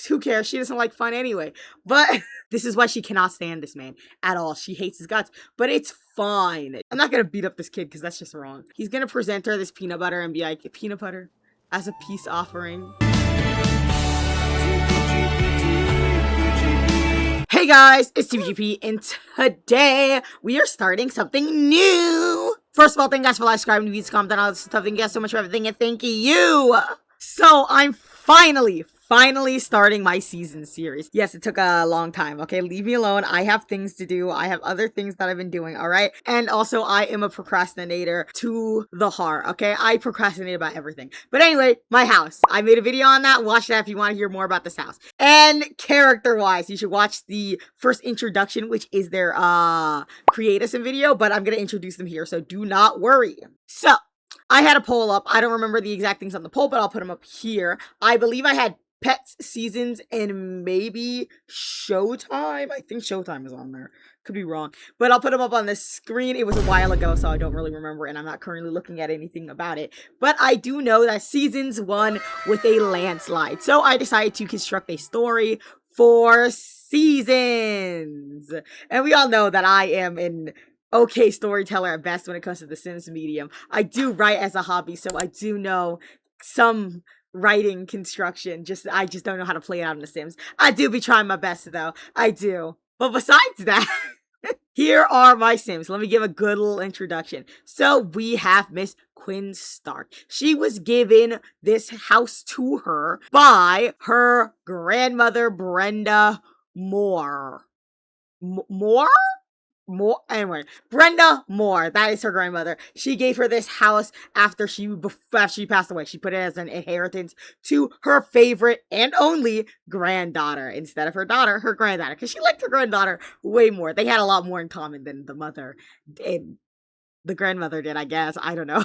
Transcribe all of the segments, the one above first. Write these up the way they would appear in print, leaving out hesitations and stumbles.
Who cares? She doesn't like fun anyway. But this is why she cannot stand this man at all. She hates his guts. But it's fine. I'm not gonna beat up this kid because that's just wrong. He's gonna present her this peanut butter and be like, peanut butter as a peace offering. Hey guys, it's TBGP, and today we are starting something new. First of all, thank you guys for like, subscribing, views, comment, and all this stuff. Thank you guys so much for everything, and thank you. So I'm finally starting my season series. Yes, it took a long time, okay? Leave me alone. I have things to do. I have other things that I've been doing, all right? And also, I am a procrastinator to the heart, okay? I procrastinate about everything. But anyway, my house. I made a video on that. Watch that if you want to hear more about this house. And character-wise, you should watch the first introduction, which is their create a sim video, but I'm going to introduce them here, so do not worry. So, I had a poll up. I don't remember the exact things on the poll, but I'll put them up here. I believe I had Pets, Seasons, and maybe Showtime. I think Showtime is on there. Could be wrong. But I'll put them up on the screen. It was a while ago, so I don't really remember, and I'm not currently looking at anything about it. But I do know that Seasons won with a landslide. So I decided to construct a story for Seasons. And we all know that I am an okay storyteller at best when it comes to the Sims medium. I do write as a hobby, so I do know some writing construction. I just don't know how to play it out in The Sims. I do be trying my best though. I do. But besides that, here are my Sims. Let me give a good little introduction. So we have Miss Quinn Stark. She was given this house to her by her grandmother, Brenda Moore. Anyway, Brenda Moore, that is her grandmother. She gave her this house after she passed away. She put it as an inheritance to her favorite and only granddaughter instead of her daughter, her granddaughter, because she liked her granddaughter way more. They had a lot more in common than the mother and the grandmother did, I guess. I don't know.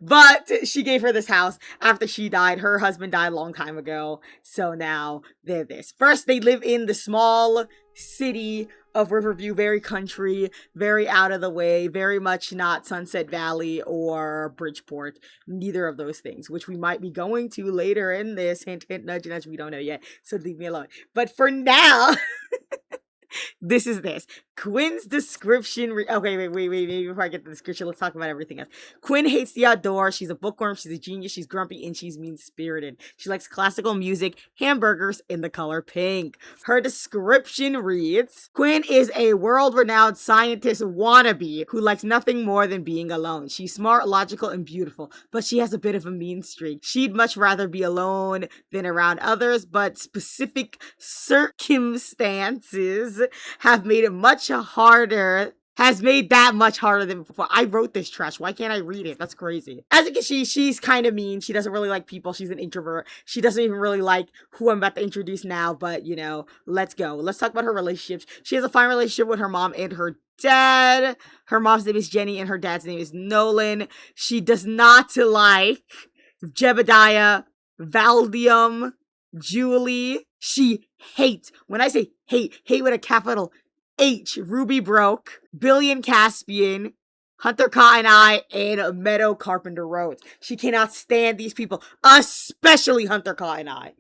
But she gave her this house after she died. Her husband died a long time ago. So now they're this. First, they live in the small city of Riverview, very country, very out of the way, very much not Sunset Valley or Bridgeport. Neither of those things, which we might be going to later in this. Hint, hint, nudge, nudge. We don't know yet. So leave me alone. But for now... This is this. Quinn's description. Okay, wait. Before I get to the description, let's talk about everything else. Quinn hates the outdoors. She's a bookworm. She's a genius. She's grumpy and she's mean-spirited. She likes classical music, hamburgers, and the color pink. Her description reads, Quinn is a world-renowned scientist wannabe who likes nothing more than being alone. She's smart, logical, and beautiful, but she has a bit of a mean streak. She'd much rather be alone than around others, but specific circumstances have made it much harder. Has made that much harder than before. I wrote this trash. Why can't I read it? That's crazy. As you can see, she's kind of mean. She doesn't really like people. She's an introvert. She doesn't even really like who I'm about to introduce now, but you know, let's go. Let's talk about her relationships. She has a fine relationship with her mom and her dad. Her mom's name is Jenny and her dad's name is Nolan. She does not like Jebediah, Valdium, Julie. She hates, when I say hate with a capital H, Ruby Broke, Billion Caspian, Hunter Cotton Eye, and Meadow Carpenter Rhodes. She cannot stand these people, especially Hunter Cotton Eye,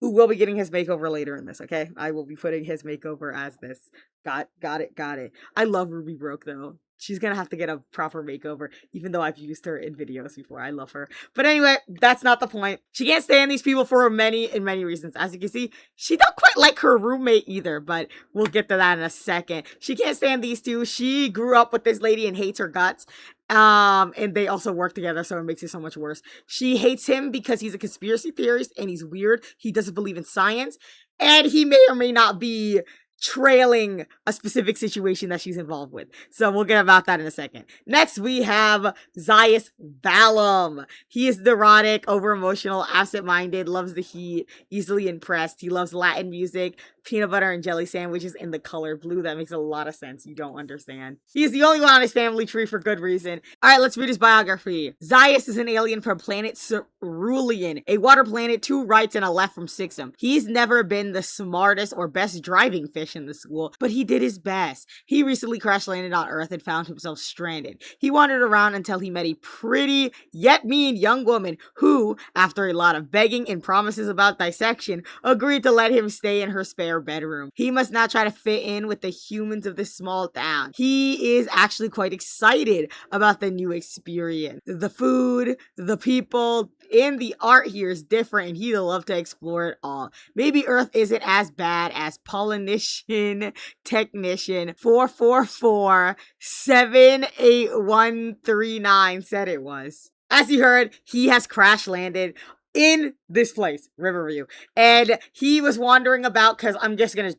who will be getting his makeover later in this, okay? I will be putting his makeover as this. Got it. I love Ruby Broke, though. She's gonna have to get a proper makeover, even though I've used her in videos before. I love her. But anyway, that's not the point. She can't stand these people for many reasons. As you can see, she don't quite like her roommate either, but we'll get to that in a second. She can't stand these two. She grew up with this lady and hates her guts. And they also work together, so it makes it so much worse. She hates him because he's a conspiracy theorist and he's weird. He doesn't believe in science, and he may or may not be trailing a specific situation that she's involved with. So we'll get about that in a second. Next, we have Zaius Valum. He is neurotic, over-emotional, absent-minded, loves the heat, easily impressed. He loves Latin music, peanut butter and jelly sandwiches in the color blue. That makes a lot of sense. You don't understand. He is the only one on his family tree for good reason. All right, let's read his biography. Zaius is an alien from planet Cerulean, a water planet 2 rights and a left from Sixum. He's never been the smartest or best driving fish fish in the school, but he did his best. He recently crash landed on Earth and found himself stranded. He wandered around until he met a pretty yet mean young woman who, after a lot of begging and promises about dissection, agreed to let him stay in her spare bedroom. He must now try to fit in with the humans of this small town. He is actually quite excited about the new experience. The food, the people, and the art here is different, and he'd love to explore it all. Maybe Earth isn't as bad as Polynesian Technician 444-78139 said it was. As you heard, he has crash landed in this place, Riverview, and he was wandering about, because I'm just gonna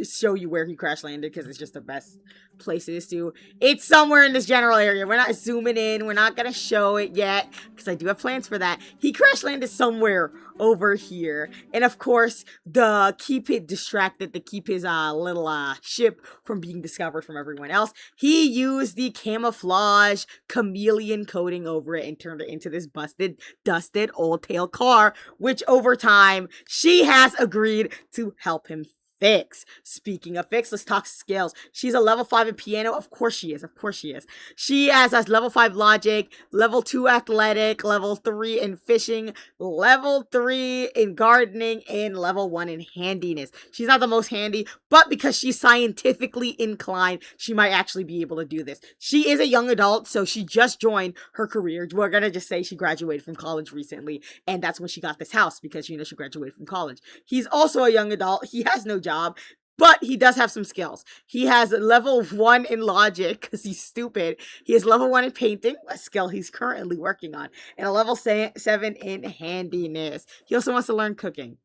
show you where he crash landed because it's just the best places to. It's somewhere in this general area. We're not zooming in. We're not gonna show it yet because I do have plans for that. He crash landed somewhere over here, and of course, to keep it distracted, to keep his little ship from being discovered from everyone else, he used the camouflage chameleon coating over it and turned it into this busted, dusted old tail car, which over time she has agreed to help him fix. Speaking of fix, let's talk skills. She's a level 5 in piano. Of course she is. Of course she is. She has a level 5 logic, level 2 athletic, level 3 in fishing, level 3 in gardening, and level 1 in handiness. She's not the most handy, but because she's scientifically inclined, she might actually be able to do this. She is a young adult, so she just joined her career. We're gonna just say she graduated from college recently, and that's when she got this house, because, you know, she graduated from college. He's also a young adult. He has no job, but he does have some skills. He has level 1 in logic because he's stupid. He has level 1 in painting, a skill he's currently working on, and a level 7 in handiness. He also wants to learn cooking.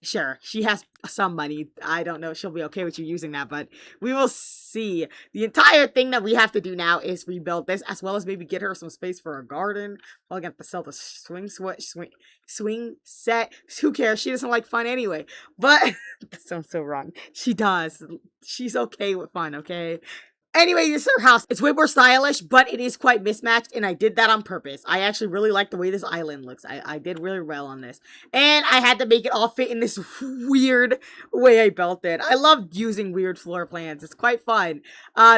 Sure, she has some money. I don't know if she'll be okay with you using that, but we will see. The entire thing that we have to do now is rebuild this, as well as maybe get her some space for a garden. I'll get to sell the swing set. Who cares? She doesn't like fun anyway. But that sounds so wrong. She does. She's okay with fun, okay? Anyway, this is her house. It's way more stylish, but it is quite mismatched, and I did that on purpose. I actually really like the way this island looks. I did really well on this. And I had to make it all fit in this weird way I built it. I love using weird floor plans. It's quite fun.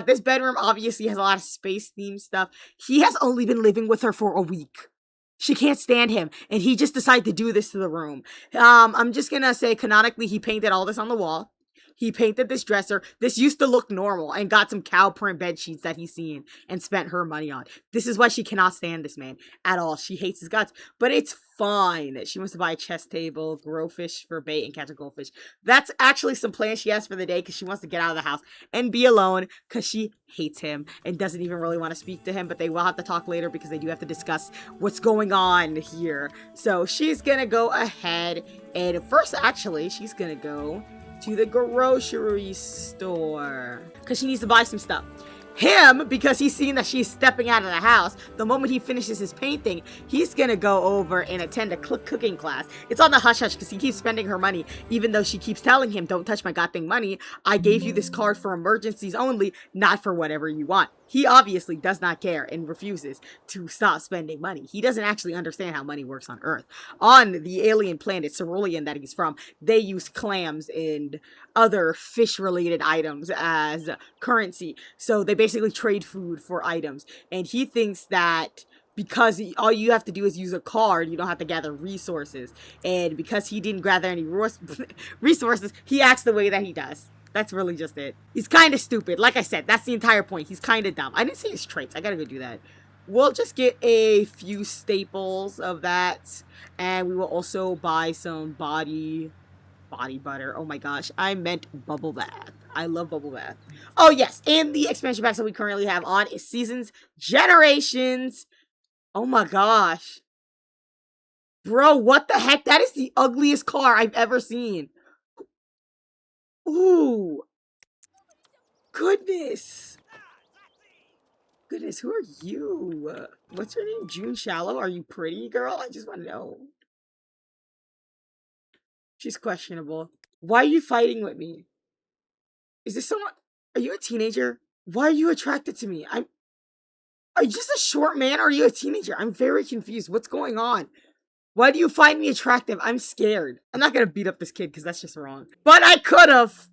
This bedroom obviously has a lot of space-themed stuff. He has only been living with her for a week. She can't stand him, and he just decided to do this to the room. I'm just gonna say, canonically, he painted all this on the wall. He painted this dresser. This used to look normal, and got some cow print bed sheets that he's seen and spent her money on. This is why she cannot stand this man at all. She hates his guts, but it's fine. She wants to buy a chess table, grow fish for bait, and catch a goldfish. That's actually some plans she has for the day because she wants to get out of the house and be alone because she hates him and doesn't even really want to speak to him, but they will have to talk later because they do have to discuss what's going on here. So she's gonna go ahead and first, actually, she's gonna go to the grocery store because she needs to buy some stuff. Him, because he's seen that she's stepping out of the house, the moment he finishes his painting, he's gonna go over and attend a cooking class. It's on the hush-hush because he keeps spending her money, even though she keeps telling him, don't touch my goddamn money. I gave you this card for emergencies only, not for whatever you want. He obviously does not care and refuses to stop spending money. He doesn't actually understand how money works on Earth. On the alien planet Cerulean that he's from, they use clams and other fish-related items as currency. So they basically trade food for items. And he thinks that because all you have to do is use a card, you don't have to gather resources. And because he didn't gather any resources, he acts the way that he does. That's really just it. He's kind of stupid. Like I said, that's the entire point. He's kind of dumb. I didn't see his traits. I gotta go do that. We'll just get a few staples of that. And we will also buy some body butter. Oh my gosh. I meant bubble bath. I love bubble bath. Oh yes. And the expansion packs that we currently have on is Seasons Generations. Oh my gosh. Bro, what the heck? That is the ugliest car I've ever seen. Ooh. Goodness. Goodness, who are you? What's your name? June Shallow? Are you pretty, girl? I just want to know. She's questionable. Why are you fighting with me? Is this someone? Are you a teenager? Why are you attracted to me? Are you just a short man or are you a teenager? I'm very confused. What's going on? Why do you find me attractive? I'm scared. I'm not gonna beat up this kid because that's just wrong. But I could have.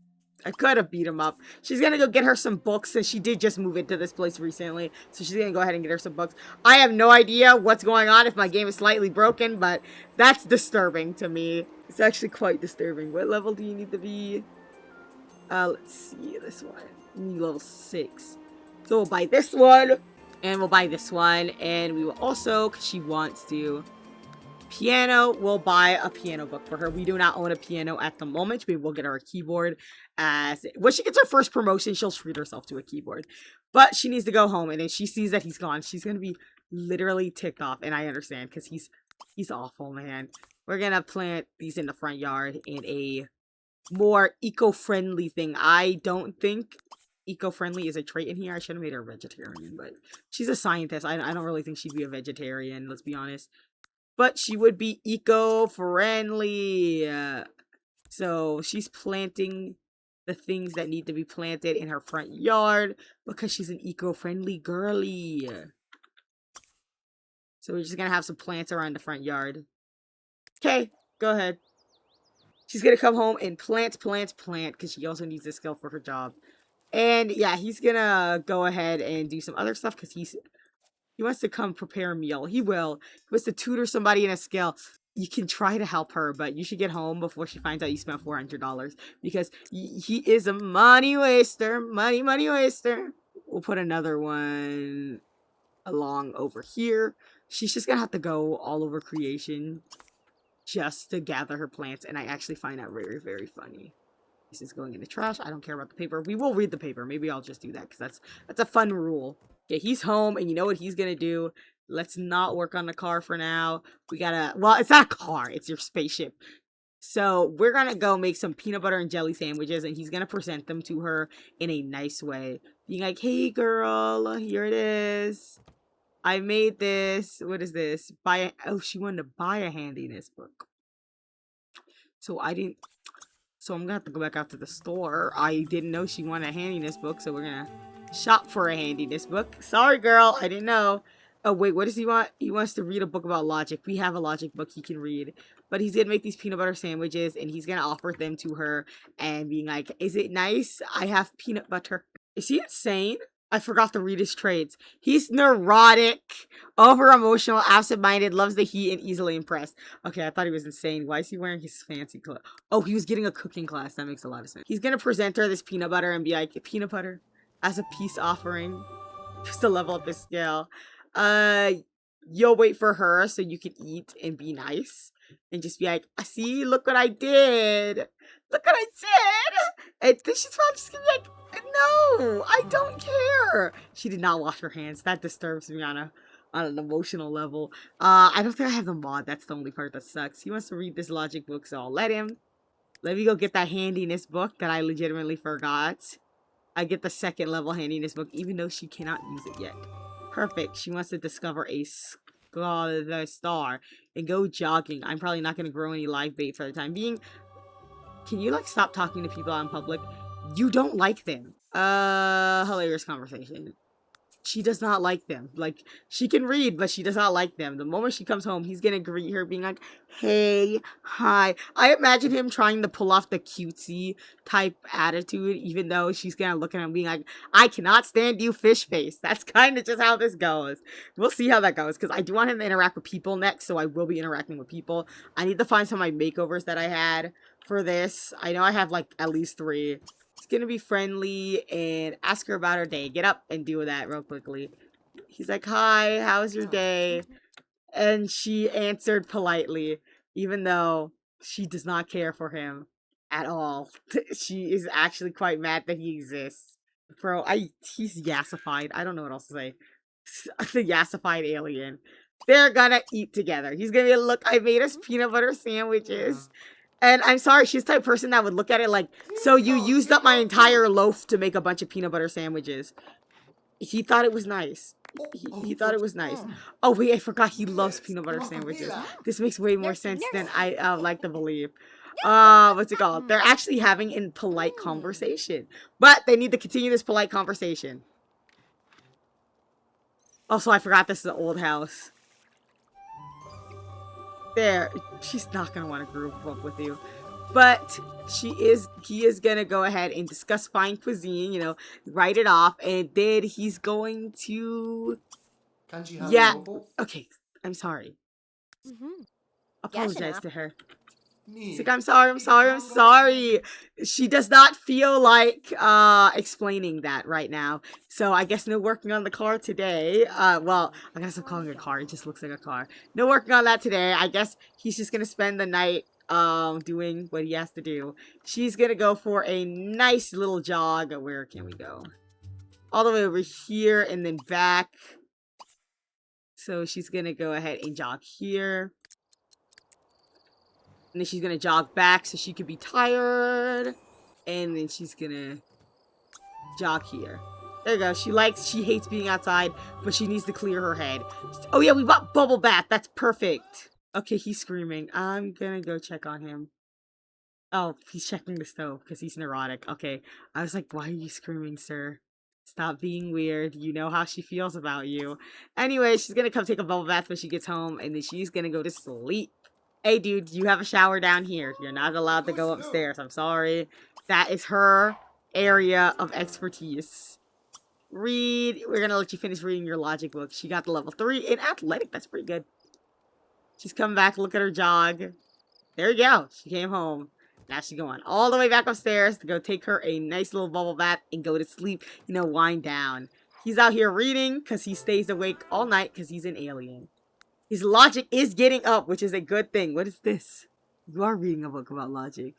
I could have beat him up. She's gonna go get her some books, since she did just move into this place recently. So she's gonna go ahead and get her some books. I have no idea what's going on, if my game is slightly broken, but that's disturbing to me. It's actually quite disturbing. What level do you need to be? Let's see, this one. You need level 6. So we'll buy this one, and we'll buy this one, and we will also, because she wants to... Piano, we'll buy a piano book for her. We do not own a piano at the moment. We will get her a keyboard. When she gets her first promotion, she'll treat herself to a keyboard. But she needs to go home, and then she sees that he's gone. She's going to be literally ticked off, and I understand, because he's awful, man. We're going to plant these in the front yard in a more eco-friendly thing. I don't think eco-friendly is a trait in here. I should have made her a vegetarian, but she's a scientist. I don't really think she'd be a vegetarian, let's be honest. But she would be eco-friendly. So she's planting the things that need to be planted in her front yard because she's an eco-friendly girly. So we're just going to have some plants around the front yard. Okay, go ahead. She's going to come home and plant because she also needs this skill for her job. And yeah, he's going to go ahead and do some other stuff because he wants to come prepare a meal. He will. He wants to tutor somebody in a skill. You can try to help her, but you should get home before she finds out you spent $400. Because he is a money waster. Money waster. We'll put another one along over here. She's just going to have to go all over creation just to gather her plants. And I actually find that very, very funny. This is going in the trash. I don't care about the paper. We will read the paper. Maybe I'll just do that because that's a fun rule. Okay, he's home, and you know what he's gonna do? Let's not work on the car for now. We gotta... Well, it's not a car. It's your spaceship. So, we're gonna go make some peanut butter and jelly sandwiches, and he's gonna present them to her in a nice way. Being like, hey, girl, here it is. I made this. What is this? Oh, she wanted to buy a handiness book. So, So, I'm gonna have to go back out to the store. I didn't know she wanted a handiness book, so we're gonna... shop for a handiness book. Sorry, girl. I didn't know. Oh, wait. What does he want? He wants to read a book about logic. We have a logic book he can read. But he's going to make these peanut butter sandwiches, and he's going to offer them to her and being like, is it nice? I have peanut butter. Is he insane? I forgot to read his traits. He's neurotic, over-emotional, absent-minded, loves the heat, and easily impressed. Okay, I thought he was insane. Why is he wearing his fancy clothes? Oh, he was getting a cooking class. That makes a lot of sense. He's going to present her this peanut butter and be like, peanut butter? As a peace offering, just to level up his scale. You'll wait for her so you can eat and be nice. And just be like, see, look what I did. Look what I did. And then she's probably just gonna be like, no, I don't care. She did not wash her hands. That disturbs me on an emotional level. I don't think I have the mod. That's the only part that sucks. He wants to read this logic book, so I'll let him. Let me go get that handiness book that I legitimately forgot. I get the second level handiness book, even though she cannot use it yet. Perfect. She wants to discover a star and go jogging. I'm probably not going to grow any live bait for the time being. Can you, like, stop talking to people out in public? You don't like them. Hilarious conversation. She does not like them. Like, she can read, but she does not like them. The moment she comes home, he's gonna greet her being like, hey, hi. I imagine him trying to pull off the cutesy type attitude, even though she's gonna look at him being like, I cannot stand you, fish face. That's kind of just how this goes. We'll see how that goes, because I do want him to interact with people next, so I will be interacting with people. I need to find some of my makeovers that I had for this. I know I have, like, at least 3. It's gonna be friendly and ask her about her day. Get up and do that real quickly. He's like, hi, how's your day? And she answered politely, even though she does not care for him at all. She is actually quite mad that he exists. Bro, he's yassified. I don't know what else to say. The yassified alien. They're gonna eat together. He's gonna be like, look, I made us peanut butter sandwiches. And I'm sorry, she's the type of person that would look at it like, so you used up my entire loaf to make a bunch of peanut butter sandwiches. He thought it was nice. He thought it was nice. Oh, wait, I forgot he loves peanut butter sandwiches. This makes way more sense than I like to believe. What's it called? They're actually having a polite conversation. But they need to continue this polite conversation. Also, I forgot this is an old house. There, she's not gonna want to group up with you. But he is gonna go ahead and discuss fine cuisine, you know, write it off, and then he's going to... Yeah, okay, I'm sorry. Apologize to her. He's like, I'm sorry. She does not feel like explaining that right now. So I guess no working on the car today. Well, I guess I'm calling it a car. It just looks like a car. No working on that today. I guess he's just gonna spend the night doing what he has to do. She's gonna go for a nice little jog. Where can we go? All the way over here and then back. So she's gonna go ahead and jog here. And then she's gonna jog back so she could be tired. And then she's gonna jog here. There you go. She hates being outside, but she needs to clear her head. Oh yeah, we bought bubble bath. That's perfect. Okay, he's screaming. I'm gonna go check on him. Oh, he's checking the stove because he's neurotic. Okay. I was like, why are you screaming, sir? Stop being weird. You know how she feels about you. Anyway, she's gonna come take a bubble bath when she gets home, and then she's gonna go to sleep. Hey, dude, you have a shower down here. You're not allowed to go upstairs. I'm sorry. That is her area of expertise. Read. We're gonna let you finish reading your logic book. She got the level 3 in athletic. That's pretty good. She's coming back. Look at her jog. There you go. She came home. Now she's going all the way back upstairs to go take her a nice little bubble bath and go to sleep. You know, wind down. He's out here reading because he stays awake all night because he's an alien. His logic is getting up, which is a good thing. What is this? You are reading a book about logic.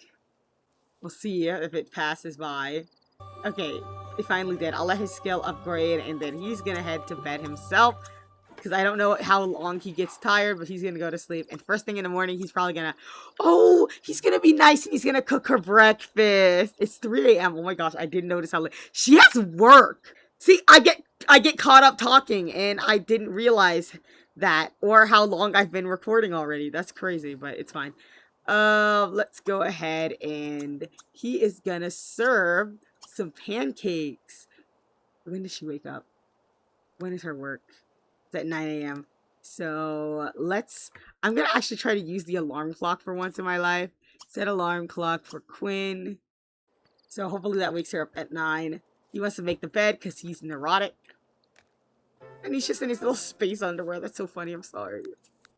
We'll see if it passes by. Okay, it finally did. I'll let his skill upgrade, and then he's gonna head to bed himself. Because I don't know how long he gets tired, but he's gonna go to sleep. And first thing in the morning, he's probably gonna... Oh, he's gonna be nice, and he's gonna cook her breakfast. It's 3 a.m. Oh my gosh, I didn't notice how late. She has work! See, I get caught up talking, and I didn't realize that, or how long I've been recording already. That's crazy, but it's fine. Let's go ahead, and he is gonna serve some pancakes. When does she wake up? When is her work? It's at 9 a.m. So I'm gonna actually try to use the alarm clock for once in my life. Set alarm clock for Quinn. So hopefully that wakes her up at 9. He wants to make the bed because he's neurotic. And he's just in his little space underwear. That's so funny. I'm sorry.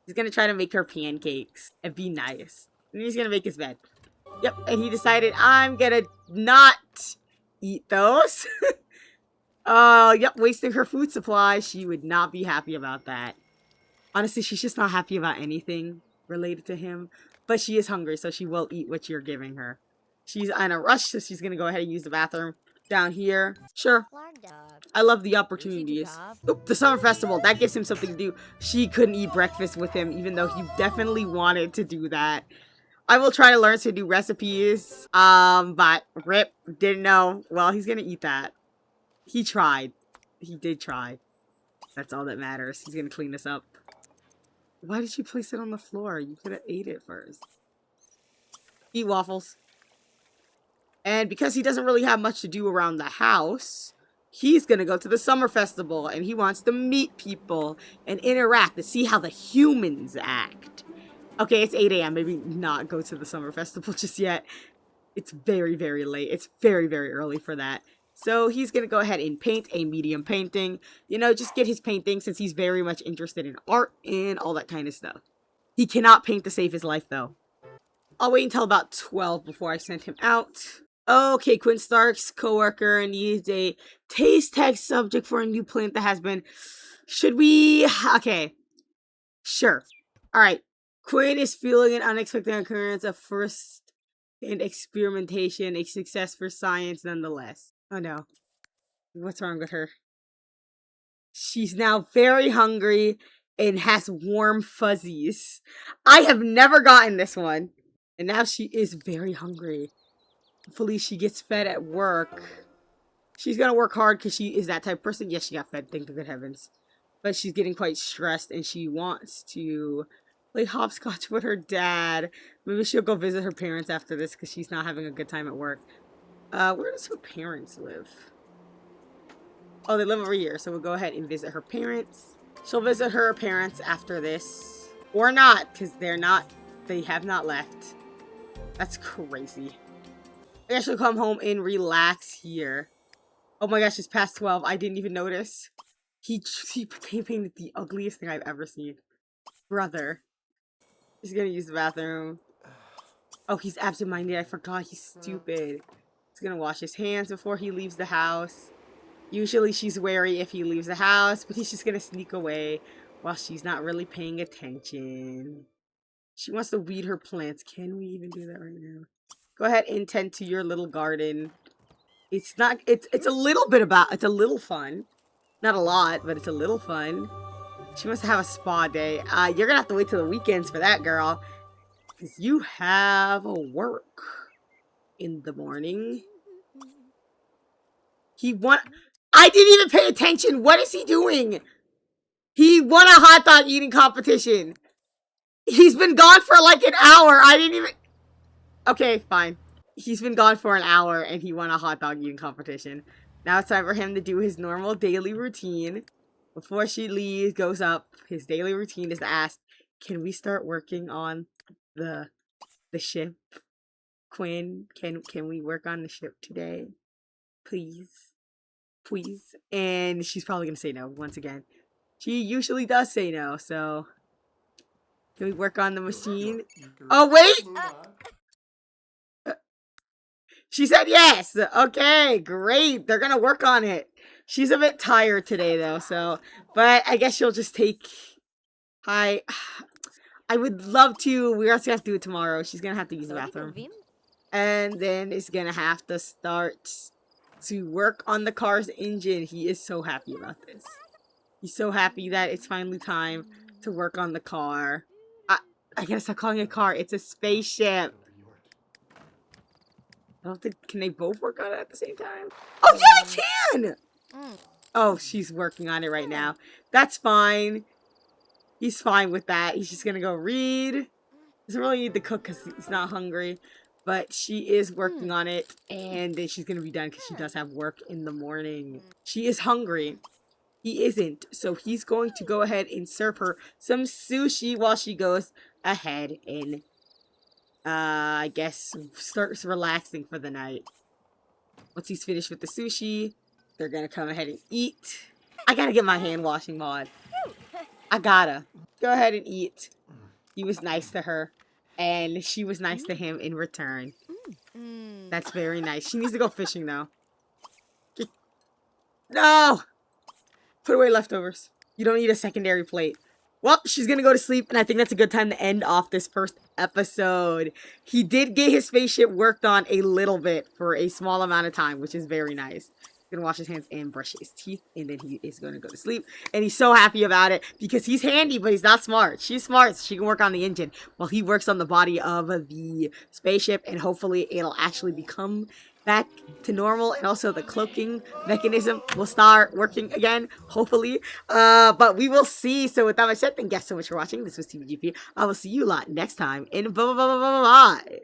He's gonna try to make her pancakes and be nice. And he's gonna make his bed. Yep. And he decided, I'm gonna not eat those. Yep. Wasting her food supply. She would not be happy about that. Honestly, she's just not happy about anything related to him. But she is hungry, so she will eat what you're giving her. She's in a rush, so she's gonna go ahead and use the bathroom. Down here. Sure. I love the opportunities. Oop, the summer festival. That gives him something to do. She couldn't eat breakfast with him, even though he definitely wanted to do that. I will try to learn to do recipes. But Rip didn't know. Well, he's gonna eat that. He tried. He did try. That's all that matters. He's gonna clean this up. Why did you place it on the floor? You could have ate it first. Eat waffles. And because he doesn't really have much to do around the house, he's going to go to the summer festival. And he wants to meet people and interact to see how the humans act. Okay, it's 8 a.m. Maybe not go to the summer festival just yet. It's very, very late. It's very, very early for that. So he's going to go ahead and paint a medium painting. You know, just get his painting since he's very much interested in art and all that kind of stuff. He cannot paint to save his life, though. I'll wait until about 12 before I send him out. Okay, Quinn Stark's coworker needs a taste test subject for a new plant that has been... Should we... Okay. Sure. Alright. Quinn is feeling an unexpected occurrence of first and experimentation, a success for science nonetheless. Oh no. What's wrong with her? She's now very hungry and has warm fuzzies. I have never gotten this one. And now she is very hungry. Hopefully she gets fed at work. She's gonna work hard because she is that type of person. Yes, she got fed, thank the good heavens. But she's getting quite stressed and she wants to play hopscotch with her dad. Maybe she'll go visit her parents after this because she's not having a good time at work. Where does her parents live? Oh, they live over here, so we'll go ahead and visit her parents. She'll visit her parents after this. Or not, because they have not left. That's crazy. I guess she'll come home and relax here. Oh my gosh, it's past 12. I didn't even notice. He painted the ugliest thing I've ever seen. Brother. He's gonna use the bathroom. Oh, he's absent-minded. I forgot. He's stupid. He's gonna wash his hands before he leaves the house. Usually she's wary if he leaves the house, but he's just gonna sneak away while she's not really paying attention. She wants to weed her plants. Can we even do that right now? Go ahead and tend to your little garden. It's a little fun. Not a lot, but it's a little fun. She wants to have a spa day. You're gonna have to wait till the weekends for that, girl. Because you have work in the morning. I didn't even pay attention. What is he doing? He won a hot dog eating competition. He's been gone for like an hour. I didn't even... Okay, fine. He's been gone for an hour and he won a hot dog eating competition. Now it's time for him to do his normal daily routine. Before she leaves, goes up, his daily routine is to ask, can we start working on the ship? Quinn, can we work on the ship today? Please. Please. And she's probably going to say no once again. She usually does say no, so... Can we work on the machine? Oh, wait! She said yes! Okay, great. They're gonna work on it. She's a bit tired today, though, so... But I guess she'll just take... I would love to... We're also gonna have to do it tomorrow. She's gonna have to use the bathroom. And then is gonna have to start to work on the car's engine. He is so happy about this. He's so happy that it's finally time to work on the car. I gotta stop calling it a car. It's a spaceship. I don't think... Can they both work on it at the same time? Oh, yeah, they can! Oh, she's working on it right now. That's fine. He's fine with that. He's just gonna go read. Doesn't really need to cook because he's not hungry. But she is working on it. And then she's gonna be done because she does have work in the morning. She is hungry. He isn't. So he's going to go ahead and serve her some sushi while she goes ahead and, I guess, starts relaxing for the night. Once he's finished with the sushi, they're gonna come ahead and eat. I gotta get my hand washing mod. I gotta. Go ahead and eat. He was nice to her. And she was nice to him in return. That's very nice. She needs to go fishing, though. No! Put away leftovers. You don't need a secondary plate. Well, she's gonna go to sleep, and I think that's a good time to end off this first episode. He did get his spaceship worked on a little bit for a small amount of time, which is very nice. He's gonna wash his hands and brush his teeth, and then he is gonna go to sleep. And he's so happy about it because he's handy, but he's not smart. She's smart, so she can work on the engine while he works on the body of the spaceship, and hopefully it'll actually become back to normal, and also the cloaking mechanism will start working again, hopefully. But we will see. So with that much said, thank you guys so much for watching. This was TBGP. I will see you lot next time, and bye.